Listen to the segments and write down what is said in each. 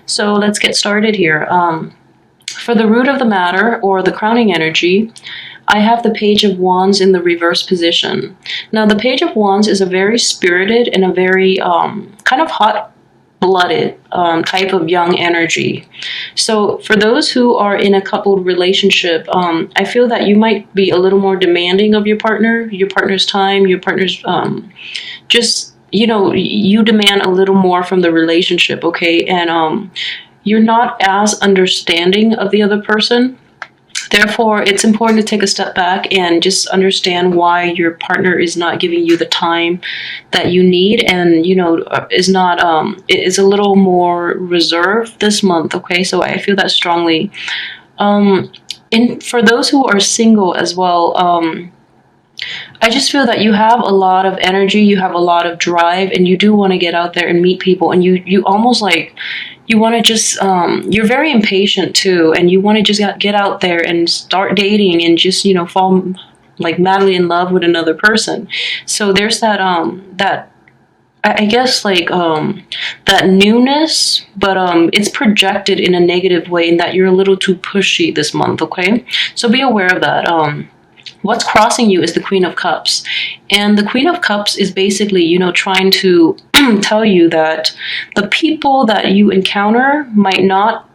So let's get started here. For the root of the matter, or the crowning energy, I have the Page of Wands in the reverse position. Now, the Page of Wands is a very spirited and a very kind of hot-blooded type of young energy. So for those who are in a coupled relationship, I feel that you might be a little more demanding of your partner's time, your partner's just, you demand a little more from the relationship, okay? And you're not as understanding of the other person. Therefore, it's important to take a step back and just understand why your partner is not giving you the time that you need, and is a little more reserved this month. Okay, so I feel that strongly. And for those who are single as well, I just feel that you have a lot of energy, you have a lot of drive, and you do want to get out there and meet people, and you almost like you want to just you're very impatient too, and you want to just get out there and start dating and just fall like madly in love with another person. So there's that I guess like that newness, but it's projected in a negative way, in that you're a little too pushy this month. Okay, so be aware of that. What's crossing you is the Queen of Cups. And the Queen of Cups is basically, trying to tell you that the people that you encounter might not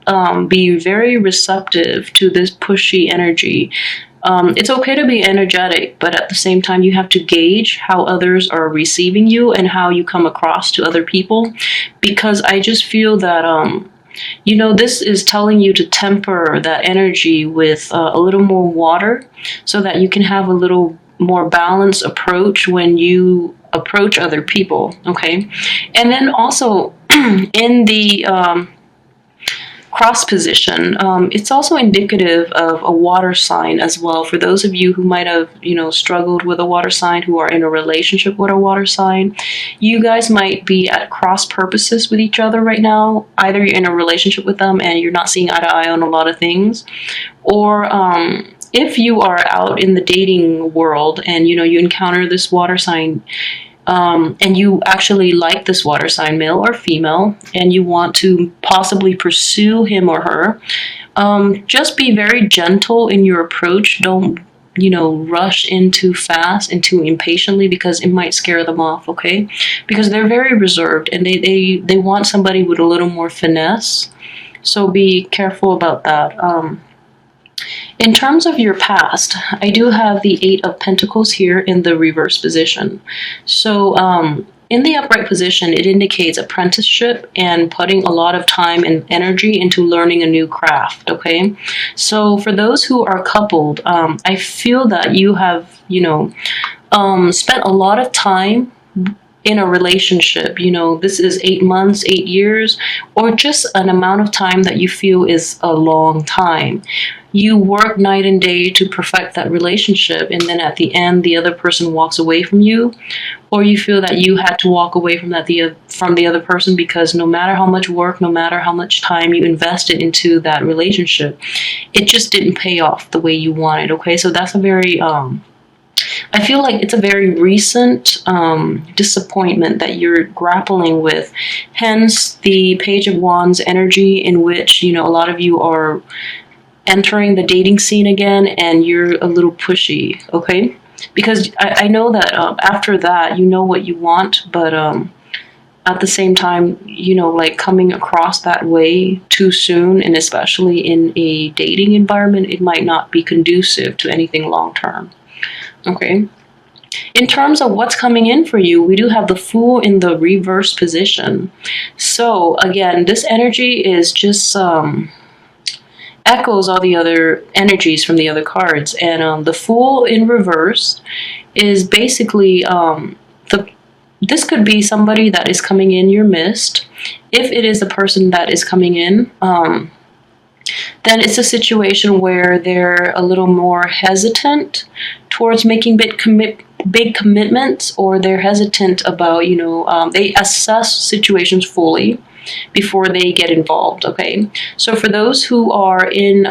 be very receptive to this pushy energy. It's okay to be energetic, but at the same time, you have to gauge how others are receiving you and how you come across to other people. Because I just feel that this is telling you to temper that energy with a little more water, so that you can have a little more balanced approach when you approach other people, okay? And then also in the cross position, it's also indicative of a water sign as well. For those of you who might have, struggled with a water sign, who are in a relationship with a water sign, you guys might be at cross purposes with each other right now. Either you're in a relationship with them and you're not seeing eye to eye on a lot of things, or if you are out in the dating world and you encounter this water sign, and you actually like this water sign, male or female, and you want to possibly pursue him or her, just be very gentle in your approach. Don't rush in too fast and too impatiently, because it might scare them off, okay? Because they're very reserved, and they want somebody with a little more finesse. So be careful about that. In terms of your past, I do have the Eight of Pentacles here in the reverse position. So in the upright position, it indicates apprenticeship and putting a lot of time and energy into learning a new craft, okay? So for those who are coupled, I feel that you have, spent a lot of time in a relationship. This is 8 months, 8 years, or just an amount of time that you feel is a long time. You work night and day to perfect that relationship, and then at the end, the other person walks away from you, or you feel that you had to walk away from the other person, because no matter how much work, no matter how much time you invested into that relationship, it just didn't pay off the way you wanted, okay? So that's a very I feel like it's a very recent disappointment that you're grappling with. Hence the Page of Wands energy, in which, a lot of you are entering the dating scene again, and you're a little pushy, okay? Because I know that after that, you know what you want, but at the same time, like coming across that way too soon, and especially in a dating environment, it might not be conducive to anything long term. Okay. In terms of what's coming in for you, we do have the Fool in the reverse position. So again, this energy is just echoes all the other energies from the other cards. And the Fool in reverse is basically this could be somebody that is coming in your midst. If it is a person that is coming in, then it's a situation where they're a little more hesitant towards making big commitments, or they're hesitant about, they assess situations fully before they get involved, okay? So for those who are in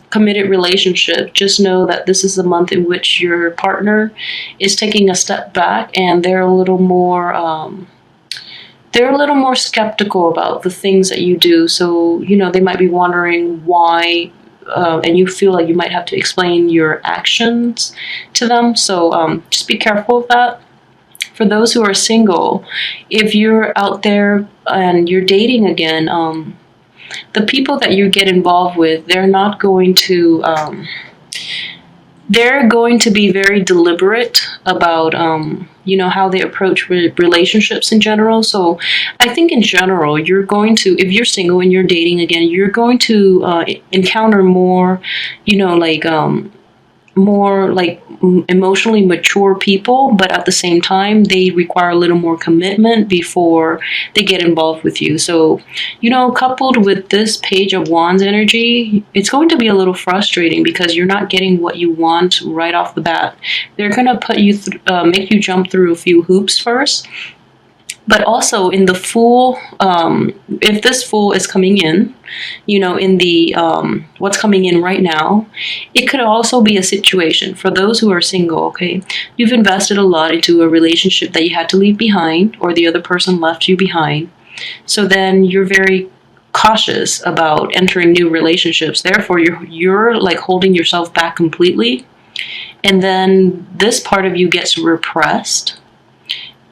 committed relationship, just know that this is the month in which your partner is taking a step back, and they're a little more they're a little more skeptical about the things that you do. So, they might be wondering why, and you feel like you might have to explain your actions to them. So just be careful of that. For those who are single, if you're out there and you're dating again, the people that you get involved with, they're going to be very deliberate about how they approach relationships in general. So I think in general, if you're single and you're dating again, you're going to encounter more more like emotionally mature people, but at the same time they require a little more commitment before they get involved with you. So coupled with this Page of Wands energy, it's going to be a little frustrating because you're not getting what you want right off the bat. They're going to make you jump through a few hoops first. But also in the Fool, if this Fool is coming in, in the what's coming in right now, it could also be a situation for those who are single, okay? You've invested a lot into a relationship that you had to leave behind, or the other person left you behind. So then you're very cautious about entering new relationships. Therefore, you're like holding yourself back completely. And then this part of you gets repressed.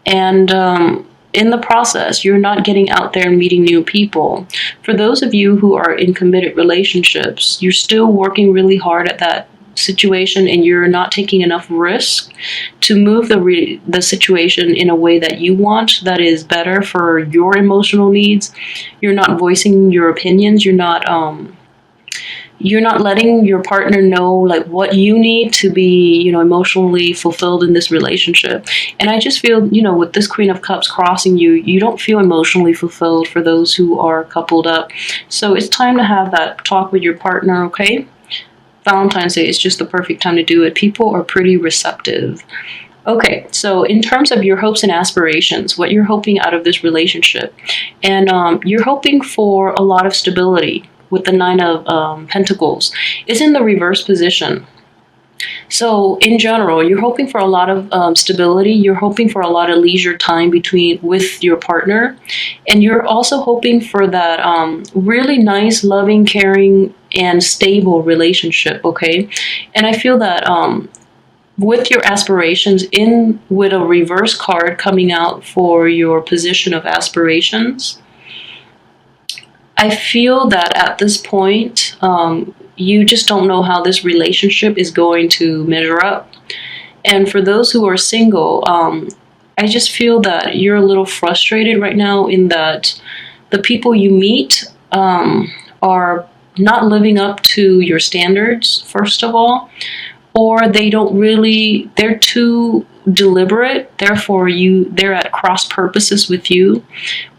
And in the process, you're not getting out there and meeting new people. For those of you who are in committed relationships, you're still working really hard at that situation, and you're not taking enough risk to move the situation in a way that you want, that is better for your emotional needs. You're not voicing your opinions. You're not letting your partner know like what you need to be, emotionally fulfilled in this relationship. And I just feel, with this Queen of Cups crossing you, you don't feel emotionally fulfilled for those who are coupled up. So it's time to have that talk with your partner, okay? Valentine's Day is just the perfect time to do it. People are pretty receptive. Okay, so in terms of your hopes and aspirations, what you're hoping out of this relationship, and you're hoping for a lot of stability with the Nine of Pentacles, is in the reverse position. So in general, you're hoping for a lot of stability. You're hoping for a lot of leisure time with your partner. And you're also hoping for that really nice, loving, caring, and stable relationship, okay? And I feel that with your aspirations, with a reverse card coming out for your position of aspirations, I feel that at this point, you just don't know how this relationship is going to measure up. And for those who are single, I just feel that you're a little frustrated right now in that the people you meet are not living up to your standards, first of all, or they're too deliberate, therefore they're at cross purposes with you,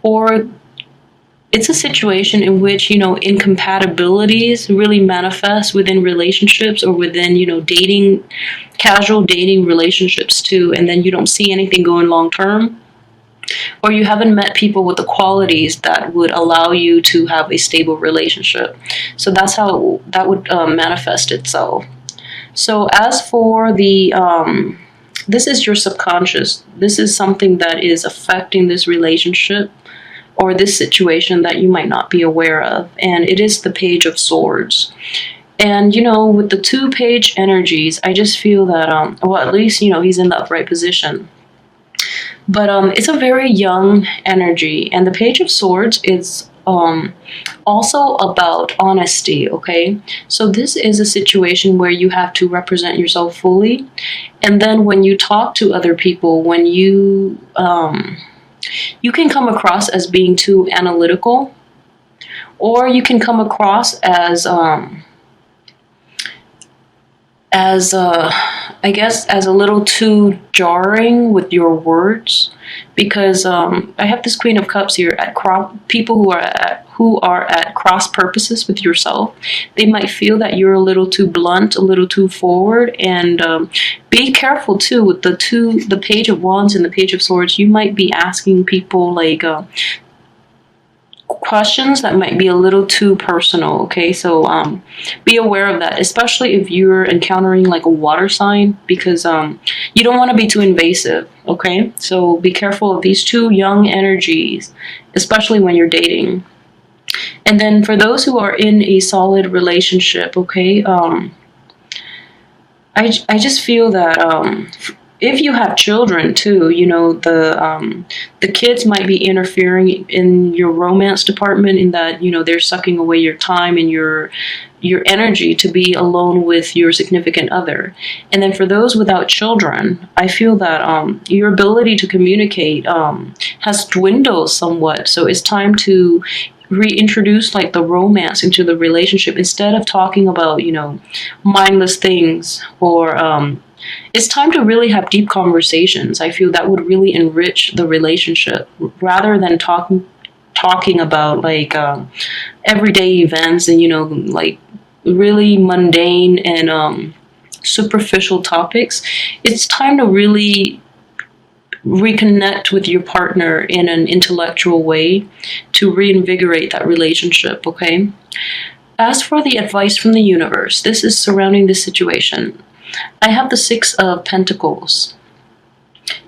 or it's a situation in which, incompatibilities really manifest within relationships or within, casual dating relationships too, and then you don't see anything going long term, or you haven't met people with the qualities that would allow you to have a stable relationship. So that's how that would manifest itself. So as for this is your subconscious. This is something that is affecting this relationship or this situation that you might not be aware of. And it is the Page of Swords. And, with the 2-page energies, I just feel that, at least, he's in the upright position. But it's a very young energy. And the Page of Swords is also about honesty, okay? So this is a situation where you have to represent yourself fully. And then when you talk to other people, when you can come across as being too analytical, or you can come across as I guess as a little too jarring with your words, because I have this Queen of Cups here at people who are at cross purposes with yourself. They might feel that you're a little too blunt, a little too forward, and be careful too with the Page of Wands and the Page of Swords. You might be asking people like questions that might be a little too personal, okay? So be aware of that, especially if you're encountering like a water sign, because you don't want to be too invasive, okay? So be careful of these two young energies, especially when you're dating. And then for those who are in a solid relationship, okay, I just feel that if you have children too, you know, the kids might be interfering in your romance department, in that, you know, they're sucking away your time and your energy to be alone with your significant other. And then for those without children, I feel that your ability to communicate has dwindled somewhat. So it's time to reintroduce like the romance into the relationship, instead of talking about, you know, mindless things, or it's time to really have deep conversations. I feel that would really enrich the relationship, rather than talking about like everyday events, and, you know, like really mundane and superficial topics. It's time to really reconnect with your partner in an intellectual way to reinvigorate that relationship, okay? As for the advice from the universe, this is surrounding this situation. I have the Six of Pentacles.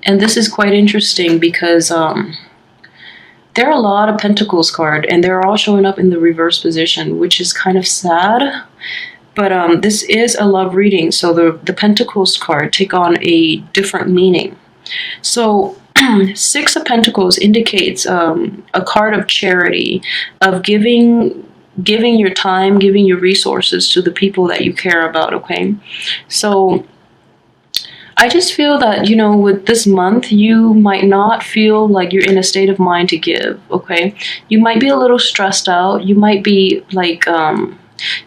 And this is quite interesting because there are a lot of Pentacles cards, and they're all showing up in the reverse position, which is kind of sad. But this is a love reading, so the Pentacles card take on a different meaning. So Six of Pentacles indicates a card of charity, of giving your time, giving your resources to the people that you care about, okay? So I just feel that, you know, with this month, you might not feel like you're in a state of mind to give, okay? You might be a little stressed out. You might be like,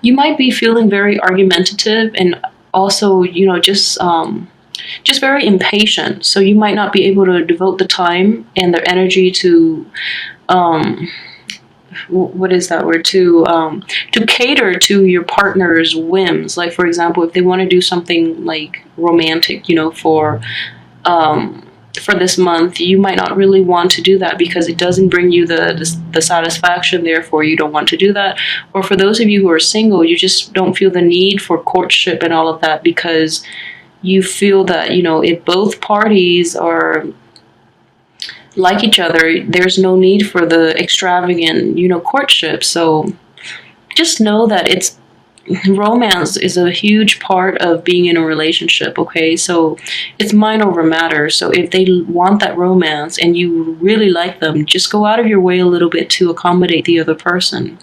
you might be feeling very argumentative, and also, you know, just very impatient. So you might not be able to devote the time and the energy to, what is that word, to cater to your partner's whims. Like, for example, if they want to do something like romantic, you know, for this month, you might not really want to do that because it doesn't bring you the satisfaction, therefore you don't want to do that. Or for those of you who are single, you just don't feel the need for courtship and all of that, because you feel that, you know, if both parties are like each other, there's no need for the extravagant, you know, courtship. So just know that romance is a huge part of being in a relationship, okay? So it's mind over matter. So if they want that romance and you really like them, just go out of your way a little bit to accommodate the other person.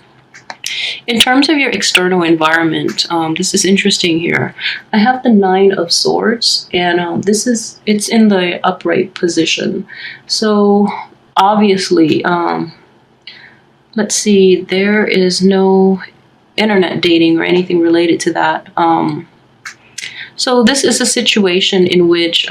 In terms of your external environment, this is interesting here. I have the Nine of Swords, and it's in the upright position. So obviously, let's see, there is no internet dating or anything related to that. So this is a situation in which,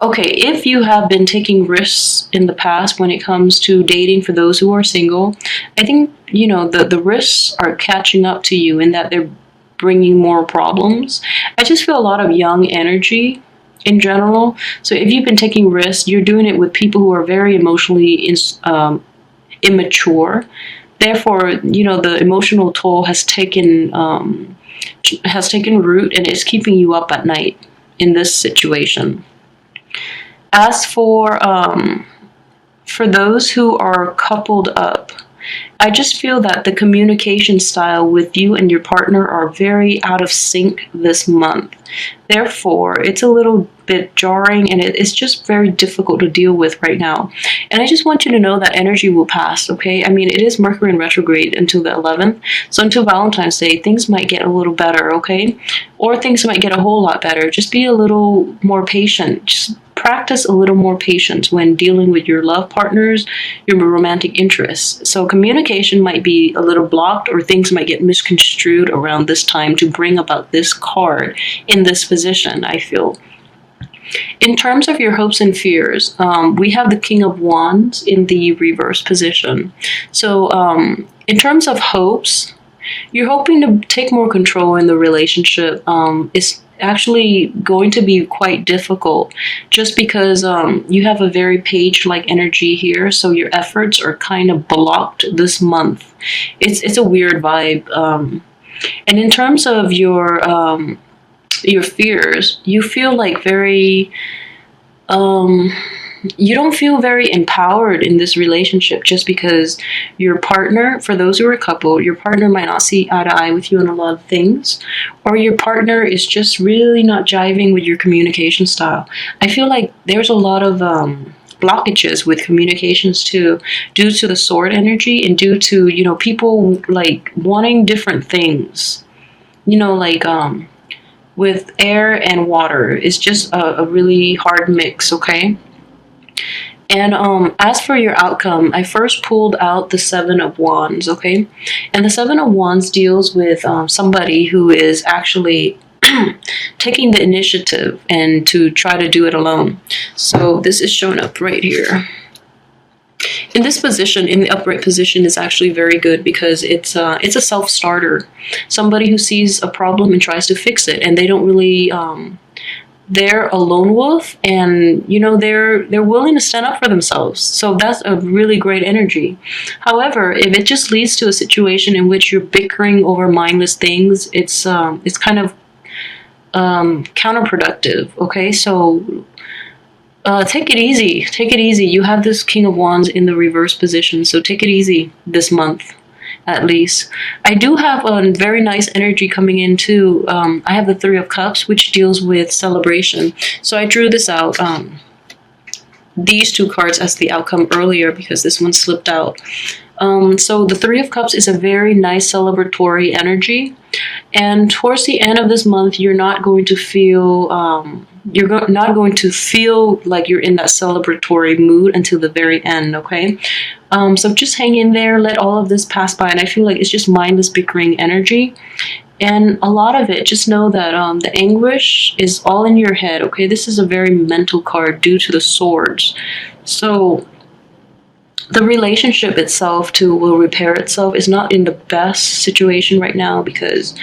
okay, if you have been taking risks in the past when it comes to dating for those who are single, I think, you know, the risks are catching up to you in that they're bringing more problems. I just feel a lot of young energy in general. So if you've been taking risks, you're doing it with people who are very emotionally immature. Therefore, you know, the emotional toll has taken root, and it's keeping you up at night in this situation. As for those who are coupled up, I just feel that the communication style with you and your partner are very out of sync this month. Therefore, it's a little bit jarring, and it's just very difficult to deal with right now. And I just want you to know that energy will pass, okay? I mean, it is Mercury in retrograde until the 11th. So until Valentine's Day, things might get a little better, okay? Or things might get a whole lot better. Just be a little more patient. Just practice a little more patience when dealing with your love partners, your romantic interests. So communication might be a little blocked, or things might get misconstrued around this time to bring about this card in this position, I feel. In terms of your hopes and fears, we have the King of Wands in the reverse position. So in terms of hopes, you're hoping to take more control in the relationship, actually going to be quite difficult just because you have a very page-like energy here, so your efforts are kind of blocked this month. It's a weird vibe. And in terms of your fears, you feel like very you don't feel very empowered in this relationship just because your partner, for those who are a couple, your partner might not see eye to eye with you on a lot of things, or your partner is just really not jiving with your communication style. I feel like there's a lot of blockages with communications too, due to the sword energy and due to, people like wanting different things. Like with air and water, it's just a really hard mix, okay? And as for your outcome, I first pulled out the Seven of Wands, okay? And the Seven of Wands deals with somebody who is actually taking the initiative and to try to do it alone. So this is showing up right here. In this position, in the upright position, is actually very good because it's a self-starter. Somebody who sees a problem and tries to fix it, and they don't really... they're a lone wolf, and they're willing to stand up for themselves. So that's a really great energy. However, if it just leads to a situation in which you're bickering over mindless things, it's kind of counterproductive. Okay, so take it easy. Take it easy. You have this King of Wands in the reverse position, so take it easy this month. At least. I do have a very nice energy coming in too. I have the Three of Cups, which deals with celebration. So I drew this out, these two cards as the outcome earlier because this one slipped out. So the Three of Cups is a very nice celebratory energy. And towards the end of this month, you're not going to feel... not going to feel like you're in that celebratory mood until the very end, okay? So just hang in there, let all of this pass by, and I feel like it's just mindless bickering energy. And a lot of it, just know that the anguish is all in your head, okay? This is a very mental card due to the swords. So the relationship itself too will repair itself. It's not in the best situation right now because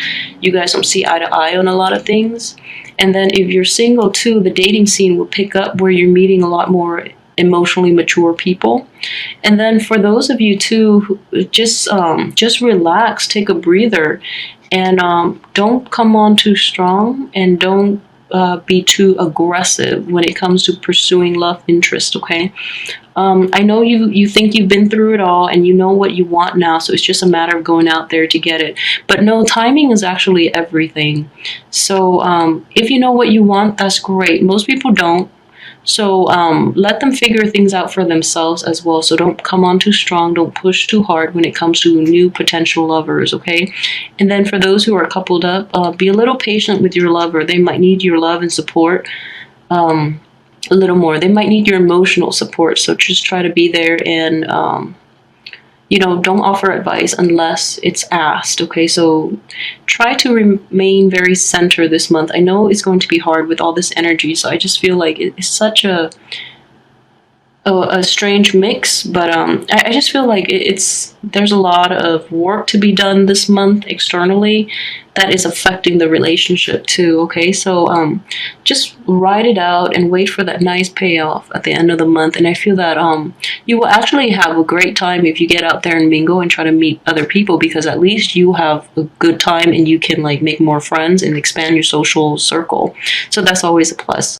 you guys don't see eye to eye on a lot of things. And then if you're single too, the dating scene will pick up where you're meeting a lot more emotionally mature people. And then for those of you too, just relax, take a breather, and don't come on too strong, and don't be too aggressive when it comes to pursuing love interest, okay? I know you think you've been through it all and you know what you want now, so it's just a matter of going out there to get it. But no, timing is actually everything. So if you know what you want, that's great. Most people don't. So let them figure things out for themselves as well. So don't come on too strong. Don't push too hard when it comes to new potential lovers, okay? And then for those who are coupled up, be a little patient with your lover. They might need your love and support a little more. They might need your emotional support. So just try to be there and, don't offer advice unless it's asked, okay? So try to remain very centered this month. I know it's going to be hard with all this energy, so I just feel like it's such a strange mix, but I just feel like there's a lot of work to be done this month externally that is affecting the relationship too, okay? So just ride it out and wait for that nice payoff at the end of the month. And I feel that you will actually have a great time if you get out there and mingle and try to meet other people, because at least you have a good time and you can like make more friends and expand your social circle. So that's always a plus.